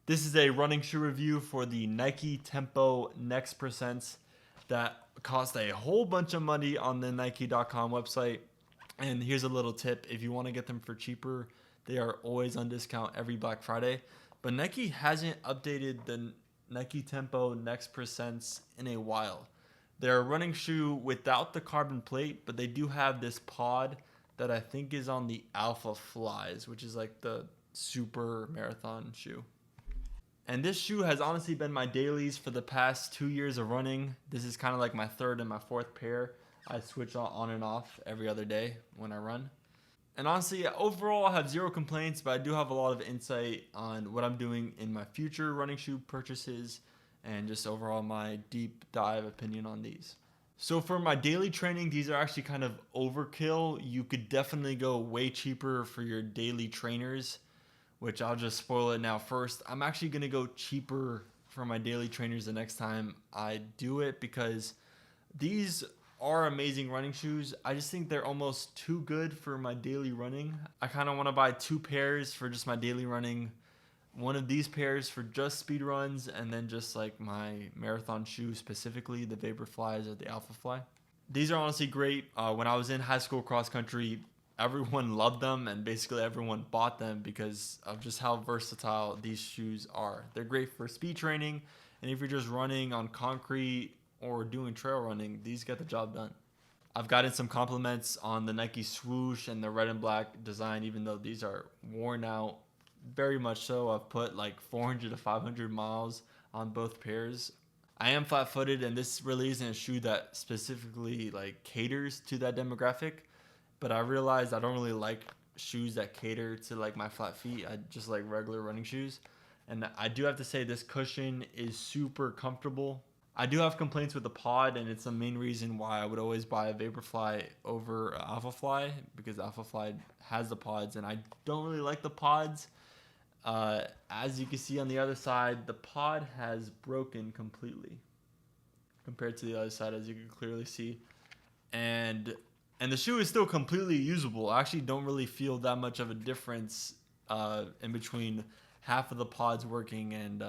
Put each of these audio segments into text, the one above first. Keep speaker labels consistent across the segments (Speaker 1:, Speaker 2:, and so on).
Speaker 1: This is a running shoe review for the Nike Tempo Next Percents that cost a whole bunch of money on the Nike.com website. And here's a little tip. If you want to get them for cheaper, they are always on discount every Black Friday. But Nike hasn't updated the Nike Tempo Next Percents in a while. They're a running shoe without the carbon plate, but they do have this pod that I think is on the Alpha Flies, which is like the super marathon shoe. And this shoe has honestly been my dailies for the past 2 years of running. This is kind of like my third and my fourth pair. I switch on and off every other day when I run. And honestly, overall, I have zero complaints, but I do have a lot of insight on what I'm doing in my future running shoe purchases and just overall my deep dive opinion on these. So for my daily training, these are actually kind of overkill. You could definitely go way cheaper for your daily trainers, which I'll just spoil it now first. I'm actually going to go cheaper for my daily trainers the next time I do it because these are amazing running shoes. I just think they're almost too good for my daily running. I kind of want to buy two pairs for just my daily running. One of these pairs for just speed runs, and then just like my marathon shoes, specifically the Vaporflies or the Alpha Fly. These are honestly great. When I was in high school cross country, everyone loved them and basically everyone bought them because of just how versatile these shoes are. They're great for speed training, and if you're just running on concrete or doing trail running, these get the job done. I've gotten some compliments on the Nike swoosh and the red and black design, even though these are worn out. Very much so. I've put like 400 to 500 miles on both pairs. I am flat-footed, and this really isn't a shoe that specifically like caters to that demographic. But I realized I don't really like shoes that cater to like my flat feet. I just like regular running shoes. And I do have to say this cushion is super comfortable. I do have complaints with the pod, and it's the main reason why I would always buy a Vaporfly over Alpha Fly, because Alpha Fly has the pods, and I don't really like the pods. As you can see on the other side, the pod has broken completely compared to the other side, as you can clearly see. And the shoe is still completely usable. I actually don't really feel that much of a difference in between half of the pods working and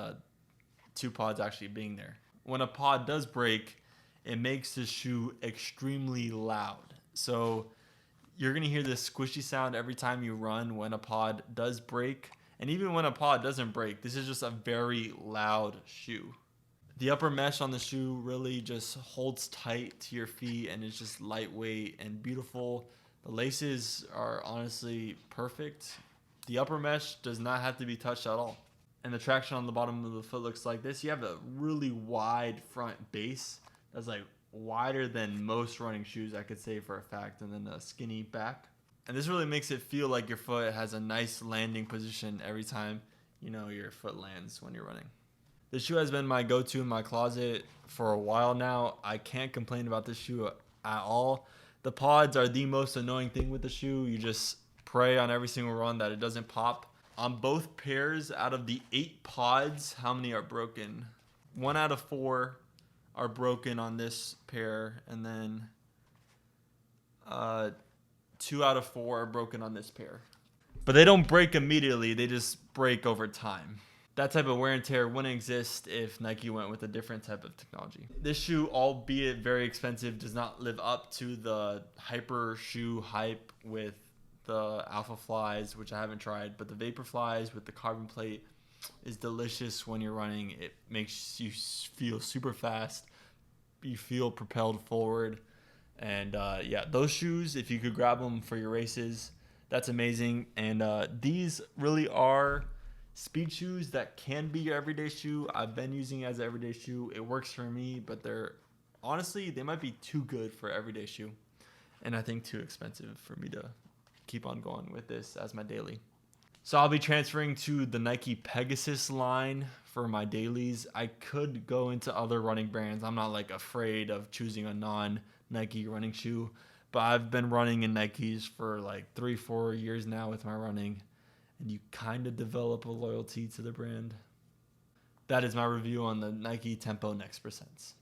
Speaker 1: two pods actually being there. When a pod does break, it makes the shoe extremely loud. So you're going to hear this squishy sound every time you run when a pod does break. And even when a pod doesn't break, this is just a very loud shoe. The upper mesh on the shoe really just holds tight to your feet and is just lightweight and beautiful. The laces are honestly perfect. The upper mesh does not have to be touched at all. And the traction on the bottom of the foot looks like this. You have a really wide front base that's like wider than most running shoes, I could say for a fact, and then a skinny back. And this really makes it feel like your foot has a nice landing position every time your foot lands when you're running. This shoe has been my go-to in my closet for a while now. I can't complain about this shoe at all. The pods are the most annoying thing with the shoe. You just pray on every single run that it doesn't pop. On both pairs, out of the 8 pods, how many are broken? 1 out of 4 are broken on this pair, and then 2 out of 4 are broken on this pair. But they don't break immediately, they just break over time. That type of wear and tear wouldn't exist if Nike went with a different type of technology. This shoe, albeit very expensive, does not live up to the hyper shoe hype with the Alpha Flies, which I haven't tried, but the Vapor Flies with the carbon plate is delicious when you're running. It makes you feel super fast. You feel propelled forward. And those shoes, if you could grab them for your races, that's amazing. And these really are speed shoes that can be your everyday shoe. I've been using it as an everyday shoe. It works for me, but they might be too good for everyday shoe. And I think too expensive for me to keep on going with this as my daily. So I'll be transferring to the Nike Pegasus line for my dailies. I could go into other running brands. I'm not like afraid of choosing a non-Nike running shoe, but I've been running in Nikes for like 3-4 years now with my running, and you kind of develop a loyalty to the brand. That is my review on the Nike Tempo Next Percents.